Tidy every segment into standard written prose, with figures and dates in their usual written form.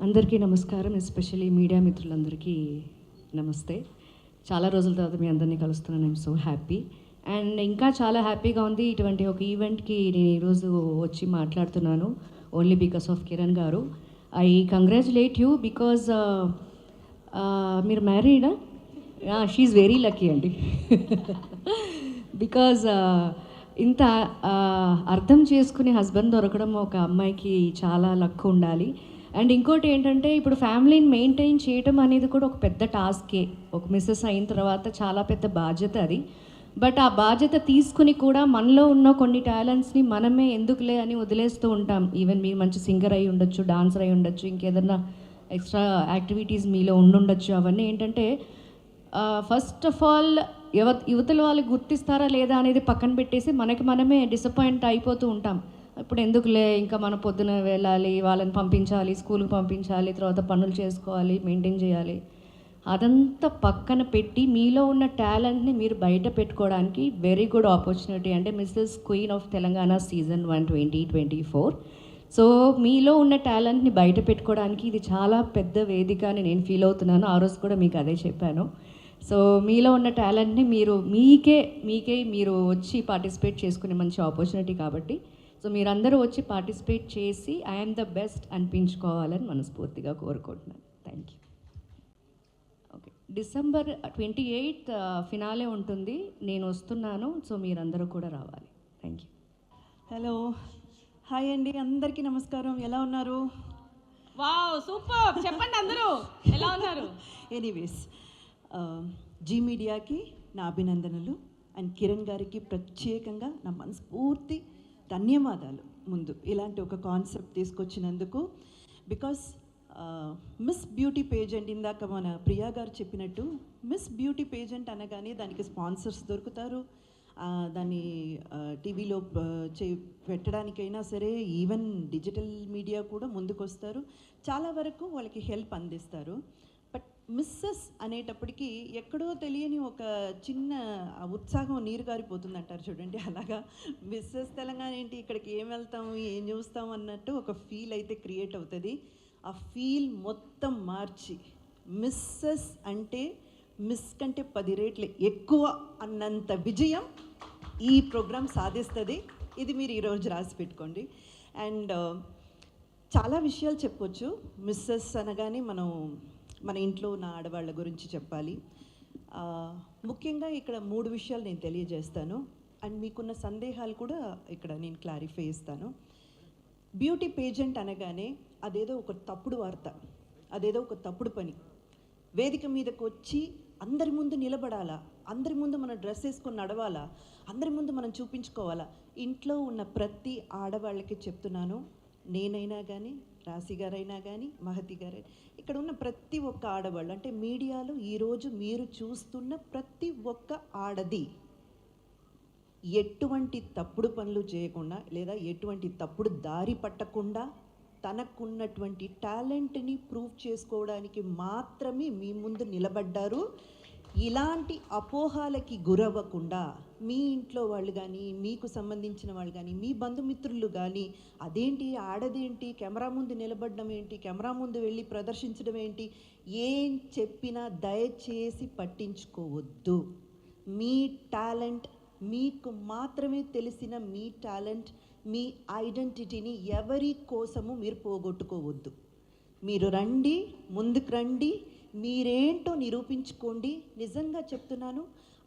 అందరికీ నమస్కారం. Especially media మిత్రులందరికీ నమస్తే. చాలా రోజుల తర్వాత మీ అందరినీ కలుస్తున్నాను. ఐఎమ్ సో హ్యాపీ అండ్ ఇంకా చాలా హ్యాపీగా ఉంది. ఇటువంటి ఒక ఈవెంట్కి నేను ఈరోజు వచ్చి మాట్లాడుతున్నాను ఓన్లీ బికాస్ ఆఫ్ కిరణ్ గారు. ఐ కంగ్రాచులేట్ యూ బికాజ్ మీరు మ్యారీడా? షీఈ్ వెరీ లక్కీ అండి. బికాజ్ ఇంత అర్థం చేసుకునే హస్బెండ్ దొరకడం ఒక అమ్మాయికి చాలా లక్ ఉండాలి. అండ్ ఇంకోటి ఏంటంటే ఇప్పుడు ఫ్యామిలీని మెయింటైన్ చేయటం అనేది కూడా ఒక పెద్ద టాస్కే. ఒక మిస్సెస్ అయిన తర్వాత చాలా పెద్ద బాధ్యత అది. బట్ ఆ బాధ్యత తీసుకుని కూడా మనలో ఉన్న కొన్ని టాలెంట్స్ని మనమే ఎందుకులే అని వదిలేస్తూ ఉంటాం. ఈవెన్ మీరు మంచి సింగర్ అయి ఉండొచ్చు, డాన్సర్ అయి ఉండొచ్చు, ఇంకేదన్నా ఎక్స్ట్రా యాక్టివిటీస్ మీలో ఉండుండొచ్చు. అవన్నీ ఏంటంటే ఫస్ట్ ఆఫ్ ఆల్ యువతల వాళ్ళు గుర్తిస్తారా లేదా అనేది పక్కన పెట్టేసి మనకి మనమే డిసప్పాయింట్ అయిపోతూ ఉంటాం. ఇప్పుడు ఎందుకులే, ఇంకా మనం పొద్దున వెళ్ళాలి, వాళ్ళని పంపించాలి, స్కూల్కి పంపించాలి, తర్వాత పనులు చేసుకోవాలి, మెయింటైన్ చేయాలి. అదంతా పక్కన పెట్టి మీలో ఉన్న టాలెంట్ని మీరు బయట పెట్టుకోవడానికి వెరీ గుడ్ ఆపర్చునిటీ. అంటే Mrs queen of Telangana season 1 2024. So మీలో ఉన్న టాలెంట్ని బయట పెట్టుకోవడానికి ఇది చాలా పెద్ద వేదిక అని నేను ఫీల్ అవుతున్నాను. ఆ రోజు కూడా మీకు అదే చెప్పాను. సో మీలో ఉన్న టాలెంట్ని మీకే మీరు వచ్చి పార్టిసిపేట్ చేసుకునే మంచి ఆపర్చునిటీ కాబట్టి సో మీరందరూ వచ్చి పార్టిసిపేట్ చేసి ఐఎమ్ ద బెస్ట్ అనిపించుకోవాలని మనస్ఫూర్తిగా కోరుకుంటున్నాను. Thank you. Okay, December 28 finale ఉంటుంది. నేను వస్తున్నాను. సో మీరందరూ కూడా రావాలి. Thank you. హలో, హాయ్ అండి, అందరికీ నమస్కారం. ఎలా ఉన్నారు? Wow, super. చెప్పండి అందరూ ఎలా ఉన్నారు? ఎనీవేస్, జీ మీడియాకి నా అభినందనలు అండ్ కిరణ్ గారికి ప్రత్యేకంగా నా మనస్ఫూర్తి ధన్యవాదాలు. ముందు ఇలాంటి ఒక కాన్సెప్ట్ తీసుకొచ్చినందుకు. బికాస్ మిస్ బ్యూటీ పేజెంట్, ఇందాక మన ప్రియా గారు చెప్పినట్టు, మిస్ బ్యూటీ పేజెంట్ అనగానే దానికి స్పాన్సర్స్ దొరుకుతారు. దాన్ని టీవీలో పెట్టడానికైనా సరే, ఈవెన్ డిజిటల్ మీడియా కూడా ముందుకొస్తారు. చాలా వరకు వాళ్ళకి హెల్ప్ అందిస్తారు. బట్ మిస్సెస్ అనేటప్పటికీ ఎక్కడో తెలియని ఒక చిన్న ఉత్సాహం నీరు గారిపోతుంది అంటారు చూడండి. అలాగా మిస్సెస్ తెలంగాణ ఏంటి, ఇక్కడికి ఏం వెళ్తాము, ఏం చూస్తాం అన్నట్టు ఒక ఫీల్ అయితే క్రియేట్ అవుతుంది. ఆ ఫీల్ మొత్తం మార్చి మిస్సెస్ అంటే మిస్ కంటే 10 రెట్లు ఎక్కువ అన్నంత విజయం ఈ ప్రోగ్రాం సాధిస్తుంది. ఇది మీరు ఈరోజు రాసి పెట్టుకోండి. అండ్ చాలా విషయాలు చెప్పొచ్చు. మిస్సెస్ అనగానే మన ఇంట్లో ఉన్న ఆడవాళ్ళ గురించి చెప్పాలి. ముఖ్యంగా ఇక్కడ 3 విషయాలు నేను తెలియజేస్తాను. అండ్ మీకున్న సందేహాలు కూడా ఇక్కడ నేను క్లారిఫై చేస్తాను. బ్యూటీ పేజెంట్ అనగానే అదేదో ఒక తప్పుడు వార్త, అదేదో ఒక తప్పుడు పని. వేదిక మీదకి వచ్చి అందరి ముందు నిలబడాలా, అందరి ముందు మనం డ్రెస్ వేసుకొని నడవాలా, అందరి ముందు మనం చూపించుకోవాలా. ఇంట్లో ఉన్న ప్రతి ఆడవాళ్ళకి చెప్తున్నాను, నేనైనా కానీ, రాశి గారైనా కానీ, మహతి గారైనా, ఇక్కడ ఉన్న ప్రతి ఒక్క ఆడవాళ్ళు, అంటే మీడియాలో ఈరోజు మీరు చూస్తున్న ప్రతి ఒక్క ఆడది ఎటువంటి తప్పుడు పనులు చేయకుండా లేదా ఎటువంటి తప్పుడు దారి పట్టకుండా తనకున్నటువంటి టాలెంట్ని ప్రూవ్ చేసుకోవడానికి మాత్రమే మీ ముందు నిలబడ్డారు. ఇలాంటి అపోహాలకి గురవ్వకుండా మీ ఇంట్లో వాళ్ళు కానీ, మీకు సంబంధించిన వాళ్ళు కానీ, మీ బంధుమిత్రులు కానీ, అదేంటి ఆడదేంటి, కెమెరా ముందు నిలబడడం ఏంటి, కెమెరా ముందు వెళ్ళి ప్రదర్శించడం ఏంటి, ఏం చెప్పినా దయచేసి పట్టించుకోవద్దు. మీ టాలెంట్, మీకు మాత్రమే తెలిసిన మీ టాలెంట్, మీ ఐడెంటిటీని ఎవరి కోసము మీరు పోగొట్టుకోవద్దు. మీరు రండి, ముందుకు రండి, మీరేంటో నిరూపించుకోండి. నిజంగా చెప్తున్నాను.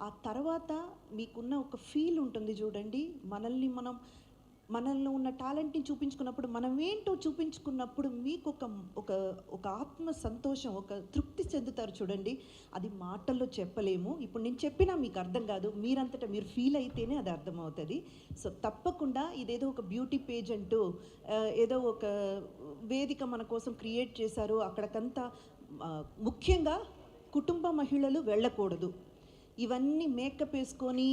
ఆ తర్వాత మీకున్న ఒక ఫీల్ ఉంటుంది చూడండి, మనల్ని ఉన్న టాలెంట్ని చూపించుకున్నప్పుడు, మనం ఏంటో చూపించుకున్నప్పుడు మీకు ఒక ఆత్మ సంతోషం, ఒక తృప్తి చెందుతారు చూడండి. అది మాటల్లో చెప్పలేము. ఇప్పుడు నేను చెప్పినా మీకు అర్థం కాదు, మీరంతటా మీరు ఫీల్ అయితేనే అది అర్థమవుతుంది. సో తప్పకుండా ఇదేదో ఒక బ్యూటీ పేజ్ అంటూ ఏదో ఒక వేదిక మన కోసం క్రియేట్ చేశారు, అక్కడికంతా ముఖ్యంగా కుటుంబ మహిళలు వెళ్ళకూడదు. ఇవన్నీ మేకప్ వేసుకొని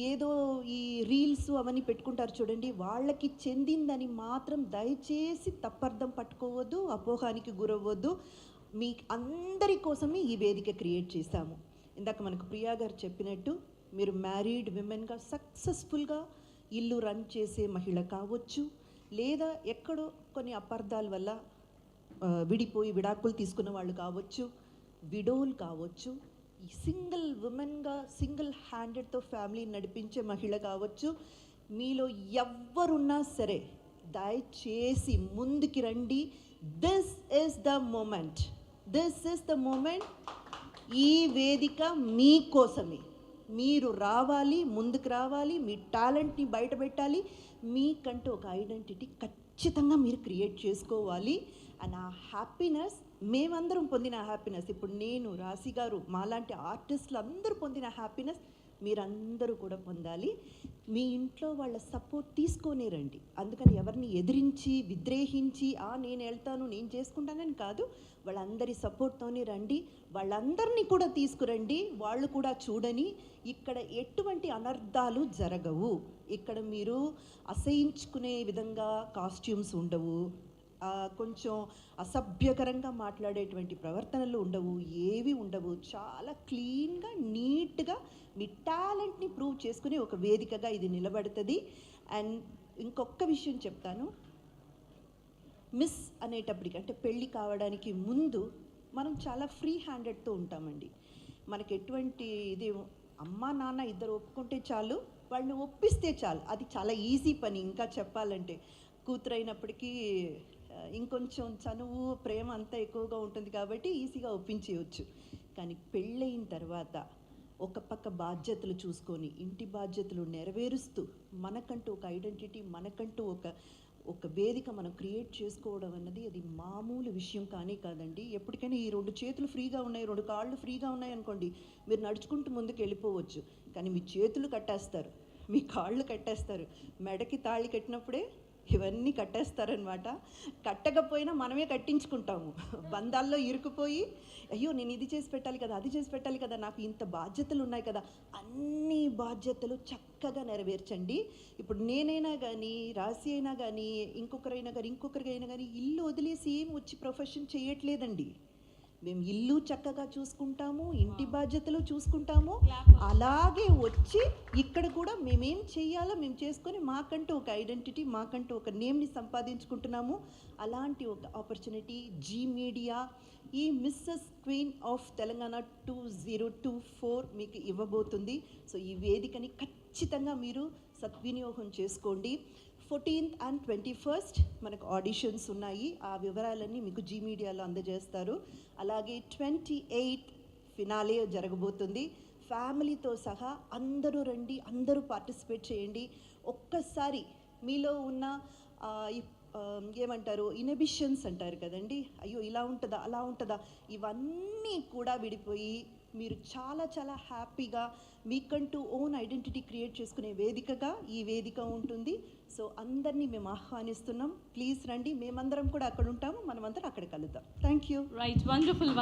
ఏదో ఈ రీల్స్ అవన్నీ పెట్టుకుంటారు చూడండి, వాళ్ళకి చెందిందని మాత్రం దయచేసి తప్పర్థం పట్టుకోవద్దు, అపోహానికి గురవ్వద్దు. మీ అందరి కోసమే ఈ వేదిక క్రియేట్ చేశాము. ఇందాక మనకు ప్రియా గారు చెప్పినట్టు, మీరు మ్యారీడ్ విమెన్గా సక్సెస్ఫుల్గా ఇల్లు రన్ చేసే మహిళ కావచ్చు, లేదా ఎక్కడో కొన్ని అపార్థాల వల్ల విడిపోయి విడాకులు తీసుకున్న వాళ్ళు కావచ్చు, విడోలు కావచ్చు, ఈ సింగిల్ ఉమెన్గా సింగిల్ హ్యాండెడ్తో ఫ్యామిలీని నడిపించే మహిళ కావచ్చు, మీలో ఎవ్వరున్నా సరే దయచేసి ముందుకి రండి. This is the moment, this is the moment. ఈ వేదిక మీకోసమే. మీరు రావాలి, ముందుకు రావాలి, మీ టాలెంట్ని బయట పెట్టాలి, మీకంటూ ఒక ఐడెంటిటీ ఖచ్చితంగా మీరు క్రియేట్ చేసుకోవాలి. అండ్ ఆ హ్యాపీనెస్, మేమందరం పొందిన హ్యాపీనెస్, ఇప్పుడు నేను, రాశి గారు, మాలాంటి ఆర్టిస్టులు అందరూ పొందిన హ్యాపీనెస్ మీరందరూ కూడా పొందాలి. మీ ఇంట్లో వాళ్ళ సపోర్ట్ తీసుకొనే రండి. అందుకని ఎవరిని ఎదిరించి విద్రేహించి నేను వెళ్తాను నేను చేసుకుంటానని కాదు, వాళ్ళందరి సపోర్ట్తోనే రండి. వాళ్ళందరినీ కూడా తీసుకురండి, వాళ్ళు కూడా చూడని. ఇక్కడ ఎటువంటి అనర్థాలు జరగవు. ఇక్కడ మీరు అసహించుకునే విధంగా కాస్ట్యూమ్స్ ఉండవు, కొంచెం అసభ్యకరంగా మాట్లాడేటువంటి ప్రవర్తనలు ఉండవు, ఏవి ఉండవు. చాలా క్లీన్గా, నీట్గా మీ టాలెంట్ని ప్రూవ్ చేసుకుని ఒక వేదికగా ఇది నిలబడుతుంది. అండ్ ఇంకొక విషయం చెప్తాను, మిస్ అనేటప్పటికి, అంటే పెళ్ళి కావడానికి ముందు మనం చాలా ఫ్రీ హ్యాండెడ్తో ఉంటామండి. మనకి ఎటువంటి ఇది, అమ్మ నాన్న ఇద్దరు ఒప్పుకుంటే చాలు, వాళ్ళని ఒప్పిస్తే చాలు. అది చాలా ఈజీ పని. ఇంకా చెప్పాలంటే కూతురు అయినప్పటికీ ఇంకొంచెం చనువు, ప్రేమ అంతా ఎక్కువగా ఉంటుంది కాబట్టి ఈజీగా ఒప్పించేయచ్చు. కానీ పెళ్ళయిన తర్వాత ఒక పక్క బాధ్యతలు చూసుకొని, ఇంటి బాధ్యతలు నెరవేరుస్తూ, మనకంటూ ఒక ఐడెంటిటీ, మనకంటూ ఒక వేదిక మనం క్రియేట్ చేసుకోవడం అన్నది అది మామూలు విషయం కాదండి. ఎప్పటికైనా ఈ 2 చేతులు ఫ్రీగా ఉన్నాయి, 2 కాళ్ళు ఫ్రీగా ఉన్నాయి అనుకోండి, మీరు నడుచుకుంటూ ముందుకు వెళ్ళిపోవచ్చు. కానీ మీ చేతులు కట్టేస్తారు, మీ కాళ్ళు కట్టేస్తారు, మెడకి తాళి కట్టినప్పుడే ఇవన్నీ కట్టేస్తారనమాట. కట్టకపోయినా మనమే కట్టించుకుంటాము. బంధాల్లో ఇరుకుపోయి, అయ్యో నేను ఇది చేసి పెట్టాలి కదా, అది చేసి పెట్టాలి కదా, నాకు ఇంత బాధ్యతలు ఉన్నాయి కదా, అన్ని బాధ్యతలు చక్కగా నెరవేర్చండి. ఇప్పుడు నేనైనా కానీ, రాశి అయినా కానీ, ఇంకొకరికైనా కానీ ఇల్లు వదిలేసి ఏం వచ్చి ప్రొఫెషన్ చేయట్లేదండి. మేము ఇల్లు చక్కగా చూసుకుంటాము, ఇంటి బాధ్యతలు చూసుకుంటాము, అలాగే వచ్చి ఇక్కడ కూడా మేమేం చెయ్యాలో మేము చేసుకొని మాకంటూ ఒక ఐడెంటిటీ, మాకంటూ ఒక నేమ్ని సంపాదించుకుంటున్నాము. అలాంటి ఒక ఆపర్చునిటీ జీ మీడియా ఈ మిస్సెస్ క్వీన్ ఆఫ్ తెలంగాణ 2024 మీకు ఇవ్వబోతుంది. సో ఈ వేదికని ఖచ్చితంగా మీరు సద్వినియోగం చేసుకోండి. 14th and 21st మనకు ఆడిషన్స్ ఉన్నాయి, ఆ వివరాలన్నీ మీకు జీ మీడియాలో అందజేస్తారు. అలాగే 28th ఫినాలే జరగబోతుంది. ఫ్యామిలీతో సహా అందరూ రండి, అందరూ పార్టిసిపేట్ చేయండి. ఒక్కసారి మీలో ఉన్న ఏమంటారు, ఇన్హిబిషన్స్ అంటారు కదండి, అయ్యో ఇలా ఉంటుందా అలా ఉంటుందా, ఇవన్నీ కూడా విడిపోయి మీరు చాలా చాలా హ్యాపీగా మీకంటూ ఓన్ ఐడెంటిటీ క్రియేట్ చేసుకునే వేదికగా ఈ వేదిక ఉంటుంది. సో అందరినీ మేము ఆహ్వానిస్తున్నాం, ప్లీజ్ రండి. మేమందరం కూడా అక్కడ ఉంటాము, మనమందరం అక్కడ కలుద్దాం. Thank you. Right, wonderful.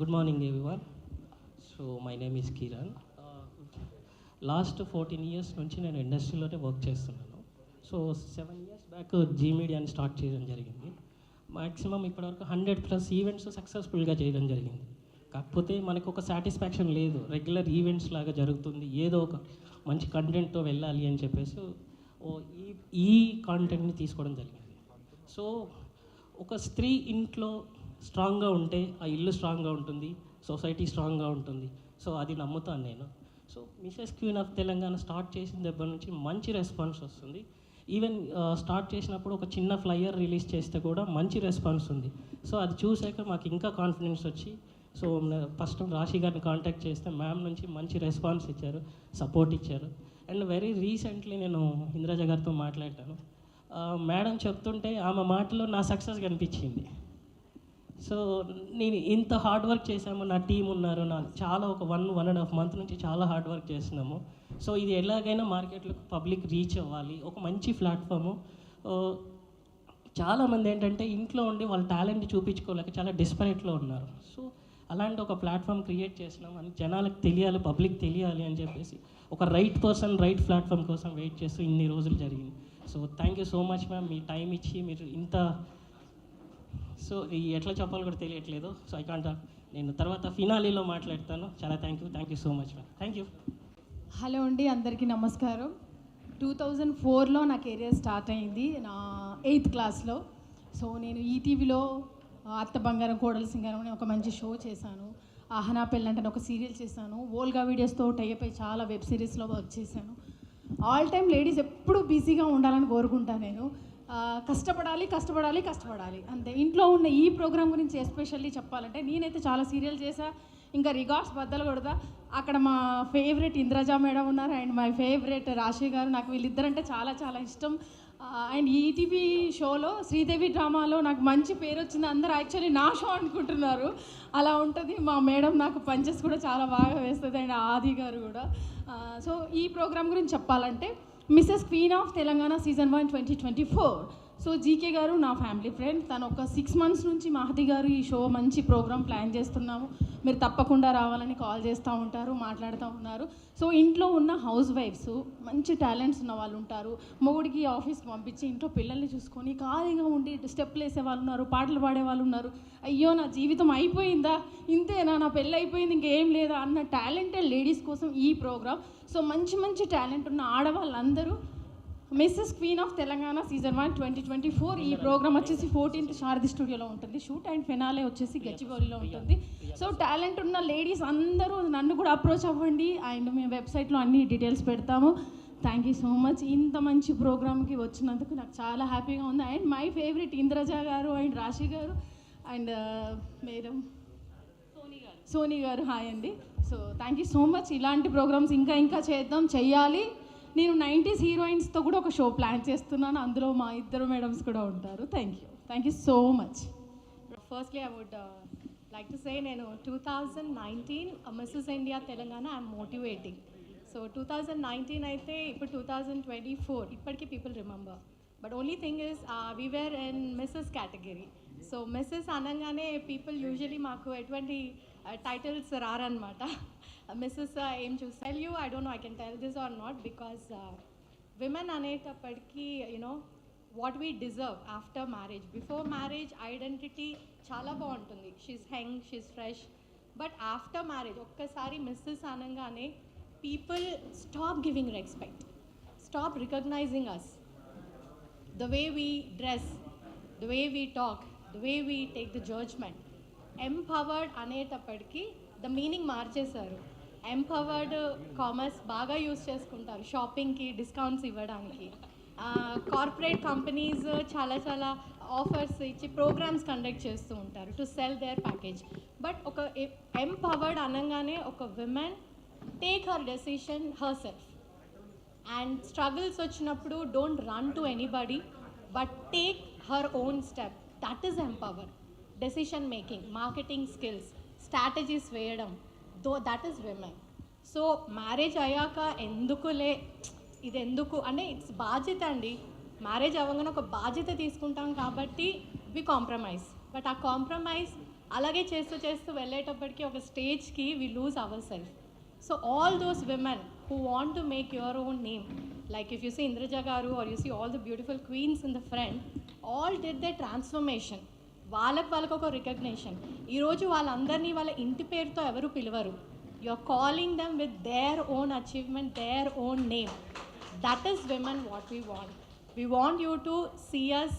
Good morning everyone. So my name is Kiran. Last 14 years నుంచి నేను ఇండస్ట్రీలోనే వర్క్ చేస్తున్నాను. సో 7 years బ్యాక్ జీ మీడియాని స్టార్ట్ చేయడం జరిగింది. మ్యాక్సిమం ఇప్పటివరకు 100+ ఈవెంట్స్ సక్సెస్ఫుల్గా చేయడం జరిగింది. కాకపోతే మనకు ఒక సాటిస్ఫాక్షన్ లేదు, రెగ్యులర్ ఈవెంట్స్ లాగా జరుగుతుంది, ఏదో ఒక మంచి కంటెంట్తో వెళ్ళాలి అని చెప్పేసి ఈ కాంటెంట్ని తీసుకోవడం జరిగింది. సో ఒక స్త్రీ ఇంట్లో స్ట్రాంగ్గా ఉంటే ఆ ఇల్లు స్ట్రాంగ్గా ఉంటుంది, సొసైటీ స్ట్రాంగ్గా ఉంటుంది. సో అది నమ్ముతాను నేను. So Mrs queen of Telangana start చేసిన దగ్గర నుంచి మంచి రెస్పాన్స్ వస్తుంది. ఈవెన్ స్టార్ట్ చేసినప్పుడు ఒక చిన్న ఫ్లైయర్ రిలీజ్ చేస్తే కూడా మంచి రెస్పాన్స్ ఉంది. సో అది చూసాక మాకు ఇంకా కాన్ఫిడెన్స్ వచ్చి సో ఫస్ట్ రాశి గారిని కాంటాక్ట్ చేస్తే మ్యామ్ నుంచి మంచి రెస్పాన్స్ ఇచ్చారు, సపోర్ట్ ఇచ్చారు. అండ్ వెరీ రీసెంట్లీ నేను ఇంద్రజ గారితో మాట్లాడాను. మేడం చెప్తుంటే ఆమె మాటలో నా సక్సెస్ కనిపించింది. సో నేను ఇంత హార్డ్ వర్క్ చేశాము, నా టీం ఉన్నారు, నా చాలా ఒక 1.5 month నుంచి చాలా హార్డ్ వర్క్ చేస్తున్నాము. సో ఇది ఎలాగైనా మార్కెట్లో పబ్లిక్ రీచ్ అవ్వాలి, ఒక మంచి ప్లాట్ఫాము. చాలామంది ఏంటంటే ఇంట్లో ఉండి వాళ్ళ టాలెంట్ చూపించుకోలేక చాలా డిస్పరేట్లో ఉన్నారు. సో అలాంటి ఒక ప్లాట్ఫామ్ క్రియేట్ చేసినాం అని జనాలకు తెలియాలి, పబ్లిక్ తెలియాలి అని చెప్పేసి ఒక రైట్ పర్సన్ రైట్ ప్లాట్ఫామ్ కోసం వెయిట్ చేస్తూ ఇన్ని రోజులు జరిగింది. So thank you so much ma'am, me time ఇచ్చి మీరు ఇంత, సో ఎట్లా చెప్పాలో కూడా తెలియట్లేదు. సో ఐ కాంట్, నేను తర్వాత ఫినాలీలో మాట్లాడతాను. చాలా thank you so much ma'am. Thank you. Hello అండి, అందరికీ నమస్కారం. 2004లో నా కెరియర్ స్టార్ట్ అయింది, నా 8th క్లాస్లో. సో నేను ఈటీవీలో అత్త బంగారం కోడల సింగారం అనే ఒక మంచి షో చేశాను. ఆహనా పెళ్ళంటే ఒక సీరియల్ చేశాను. వోల్గా వీడియోస్తో టైప్ అయి చాలా వెబ్ సిరీస్లో వర్క్ చేశాను. ఆల్ టైమ్ లేడీస్ ఎప్పుడూ బిజీగా ఉండాలని కోరుకుంటాను నేను. కష్టపడాలి అంతే. ఇంట్లో ఉన్న ఈ ప్రోగ్రామ్ గురించి ఎస్పెషల్లీ చెప్పాలంటే, నేనైతే చాలా సీరియల్ చేశా, ఇంకా రికార్డ్స్ బద్దలు కొడతా. అక్కడ మా ఫేవరెట్ ఇంద్రజ మేడం ఉన్నారు అండ్ మై ఫేవరెట్ రాశి గారు. నాకు వీళ్ళిద్దరంటే చాలా చాలా ఇష్టం. అండ్ ఈటీవీ షోలో శ్రీదేవి డ్రామాలో నాకు మంచి పేరు వచ్చింది. అందరూ యాక్చువల్లీ నా షో అనుకుంటున్నారు, అలా ఉంటుంది. మా మేడం నాకు పంచెస్ కూడా చాలా బాగా వేస్తుంది అండ్ ఆది గారు కూడా. సో ఈ ప్రోగ్రామ్ గురించి చెప్పాలంటే, Mrs queen of Telangana season 1 2024. So GK గారు నా ఫ్యామిలీ ఫ్రెండ్. తను ఒక 6 months నుంచి మహతి గారు ఈ షో మంచి ప్రోగ్రామ్ ప్లాన్ చేస్తున్నాము, మీరు తప్పకుండా రావాలని కాల్ చేస్తూ ఉంటారు, మాట్లాడుతూ ఉన్నారు. సో ఇంట్లో ఉన్న హౌస్ వైఫ్స్, మంచి టాలెంట్స్ ఉన్న వాళ్ళు ఉంటారు. మొగుడికి ఆఫీస్కి పంపించి ఇంట్లో పిల్లల్ని చూసుకొని ఖాళీగా ఉండి స్టెప్లు వేసే వాళ్ళు ఉన్నారు, పాటలు పాడే వాళ్ళు ఉన్నారు. అయ్యో నా జీవితం అయిపోయిందా, ఇంతేనా, నా పెళ్ళి అయిపోయింది, ఇంకేం లేదా అన్న టాలెంటెడ్ లేడీస్ కోసం ఈ ప్రోగ్రామ్. సో మంచి టాలెంట్ ఉన్న ఆడవాళ్ళందరూ Mrs queen of Telangana season 1 2024. ఈ ప్రోగ్రామ్ వచ్చేసి 14th శారది స్టూడియోలో ఉంటుంది. షూట్ అండ్ ఫినాలే వచ్చేసి గచ్చిబౌలిలో ఉంటుంది. సో టాలెంట్ ఉన్న లేడీస్ అందరూ నన్ను కూడా అప్రోచ్ అవ్వండి అండ్ మేము వెబ్సైట్లో అన్ని డీటెయిల్స్ పెడతాము. Thank you so much. ఇంత మంచి ప్రోగ్రామ్కి వచ్చినందుకు నాకు చాలా హ్యాపీగా ఉంది. అండ్ మై ఫేవరెట్ ఇంద్రజ గారు అండ్ రాశి గారు అండ్ మేడం సోనీ గారు, హాయ్ అండి. So thank you so much. ఇలాంటి ప్రోగ్రామ్స్ ఇంకా చెయ్యాలి. నేను 90s హీరోయిన్స్తో కూడా ఒక షో ప్లాన్ చేస్తున్నాను, అందులో మా ఇద్దరు మేడమ్స్ కూడా ఉంటారు. Thank you so much. Firstly, I would like to say నేను 2019 Mrs India Telangana I'm motivating. So 2019 అయితే ఇప్పుడు 2024 ఇప్పటికీ people remember. But only thing is we were in Mrs category. So Mrs అనగానే పీపుల్ యూజువలీ మాకు ఎటువంటి titles రారనమాట. Mrs ఏం చూసి tell you, I don't know I can tell this are not, because women అనేటప్పటికీ you know what we deserve after marriage. Before marriage identity చాలా బాగుంటుంది, she's young, she's fresh. But after marriage ఒక్కసారి Mrs అనగానే people stop giving respect, stop recognizing us, the way we dress, the way we talk, the way we take the judgment. Empowered అనేటప్పటికీ the meaning మార్చేశారు. Empowered commerce బాగా use చేసుకుంటారు షాపింగ్కి, discounts ఇవ్వడానికి. Corporate companies చాలా offers ఇచ్చి programs conduct చేస్తూ ఉంటారు to sell their package. But ఒక ఎంపవర్డ్ అనగానే ఒక women take her decision herself. And struggles వచ్చినప్పుడు don't run to anybody but take her own step. That is empower. Decision making, marketing skills, strategies వేయడం, that is women. So marriage అయ్యాక ఇది ఎందుకు అంటే it's బాధ్యత అండి. Marriage అవ్వగానే ఒక బాధ్యత తీసుకుంటాం కాబట్టి వి కాంప్రమైజ్. బట్ ఆ కాంప్రమైజ్ అలాగే చేస్తూ వెళ్ళేటప్పటికి ఒక స్టేజ్కి we lose our self. So all those women who want to make your own name, like if you see Indraja garu or you see all the beautiful queens in the front, all did the transformation. వాళ్ళకు ఒక recognition. ఈరోజు వాళ్ళందరినీ వాళ్ళ ఇంటి పేరుతో ఎవరు పిలవరు. You are calling them with their own achievement, their own name. That is women what we want. We want you to see us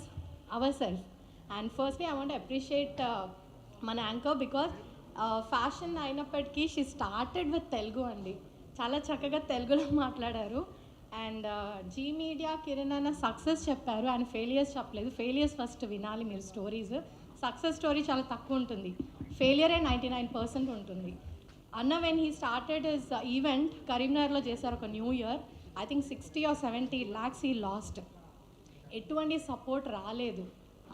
our self. And firstly I want appreciate మన anchor, because fashion అయినప్పటికీ she started with Telugu అండి. చాలా చక్కగా తెలుగులో మాట్లాడారు. And G media Kiran అన్న success చెప్పారు, ఆయన ఫెయిలియర్స్ చెప్పలేదు. ఫెయిలియర్స్ ఫస్ట్ వినాలి మీరు, స్టోరీస్. సక్సెస్ స్టోరీ చాలా తక్కువ ఉంటుంది. ఫెయిలియరే 99% ఉంటుంది. అన్న when he started his event కరీంనగర్లో చేశారు ఒక new year, I think 60 or 70 lakhs he lost. ఎటువంటి సపోర్ట్ రాలేదు.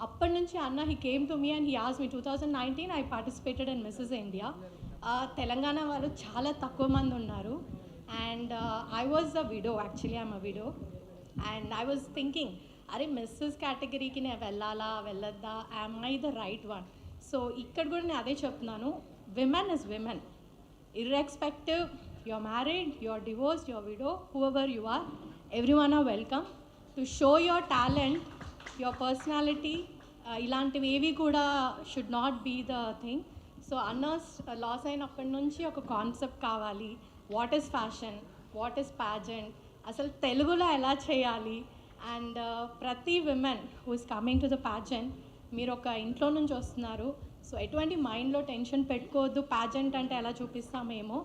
అప్పటి నుంచి అన్న he came to me and he asked me 2019 I participated in missus India. Telangana వాళ్ళు చాలా తక్కువ మంది ఉన్నారు and I was a widow, actually I'm a widow and I was thinking అరే మిస్సెస్ కేటగిరీకి నేను వెళ్ళాలా వెళ్ళొద్దా, am I the right one? So ఇక్కడ కూడా నేను అదే చెప్తున్నాను, women is women irrespective you're married, you're divorced, you're widow, whoever you are, everyone are welcome to show your talent, your personality. ఇలాంటివి ఏవి కూడా should not be the thing. So అన్నర్స్ లాస్ అయినప్పటి నుంచి ఒక కాన్సెప్ట్ కావాలి, what is fashion, what is pageant, అసలు తెలుగులో ఎలా చేయాలి. అండ్ ప్రతి women who is coming to the pageant, మీరు ఒక ఇంట్లో నుంచి వస్తున్నారు, సో ఎటువంటి మైండ్లో టెన్షన్ పెట్టుకోవద్దు. ప్యాజెంట్ అంటే ఎలా చూపిస్తామేమో,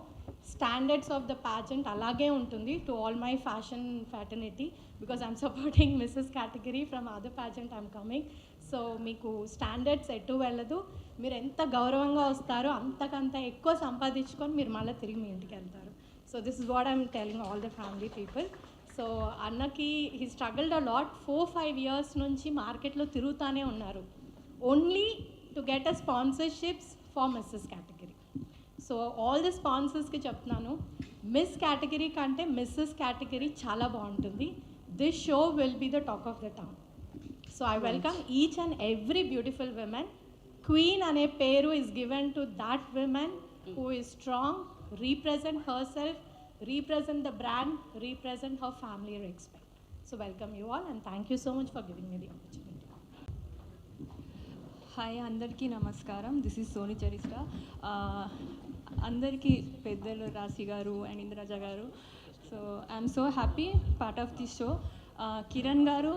స్టాండర్డ్స్ ఆఫ్ ద ప్యాజెంట్ అలాగే ఉంటుంది. To all my fashion fraternity, because I'm supporting Mrs category from other pageant I'm coming. So మీకు స్టాండర్డ్స్ ఎటు వెళ్ళదు, మీరు ఎంత గౌరవంగా వస్తారో అంతకంత ఎక్కువ సంపాదించుకొని మీరు మళ్ళీ తిరిగి మీ ఇంటికి వెళ్తారు. So this is what I'm telling all the family people. So అన్నకి he struggled a lot. 4-5 years నుంచి మార్కెట్లో తిరుగుతూనే ఉన్నారు, only to get a sponsorships for Mrs category. So all the స్పాన్సర్స్కి చెప్తున్నాను, మిస్ కేటగిరీ కంటే మిస్సెస్ కేటగిరీ చాలా బాగుంటుంది. This show will be the talk of the town. So I welcome each and every beautiful women. Queen అనే పేరు is given to that women who is strong, represent her self, represent the brand, represent her family respect. So welcome you all and thank you so much for giving me the opportunity. Hi అందరికీ నమస్కారం. This is Soni Charishta. అందరికీ పెద్దలు Rashi garu and Indraja garu. So I'm so happy part of this show. Kiran garu,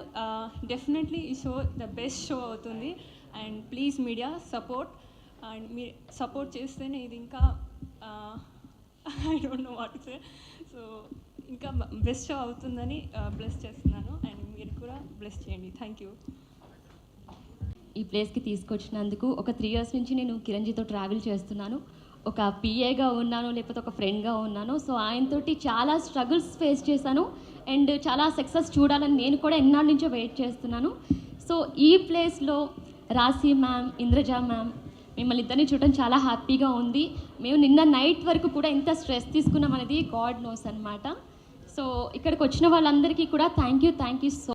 definitely ఈ show the best show అవుతుంది and please media support. And మీరు support చేస్తేనే ఇది ఇంకా I don't know what say. So ఇంకా బెస్ట్ షో అవుతుందని బ్లెస్ చేస్తున్నాను అండ్ మీరు కూడా బ్లెస్ చేయండి. Thank you. ఈ ప్లేస్కి తీసుకొచ్చినందుకు. ఒక 3 years నుంచి నేను కిరణ్జీతో ట్రావెల్ చేస్తున్నాను. ఒక పిఏగా ఉన్నాను, లేకపోతే ఒక ఫ్రెండ్గా ఉన్నాను. సో ఆయనతోటి చాలా స్ట్రగుల్స్ ఫేస్ చేశాను అండ్ చాలా సక్సెస్ చూడాలని నేను కూడా ఎన్నాళ్ళ నుంచో వెయిట్ చేస్తున్నాను. సో ఈ ప్లేస్లో రాశి మ్యామ్, ఇంద్రజ మ్యామ్, మిమ్మల్ని ఇద్దరిని చూడటం చాలా హ్యాపీగా ఉంది. మేము నిన్న నైట్ వరకు కూడా ఎంత స్ట్రెస్ తీసుకున్నాం అనేది గాడ్ నోస్ అనమాట. సో ఇక్కడికి వచ్చిన వాళ్ళందరికీ కూడా థ్యాంక్ యూ సో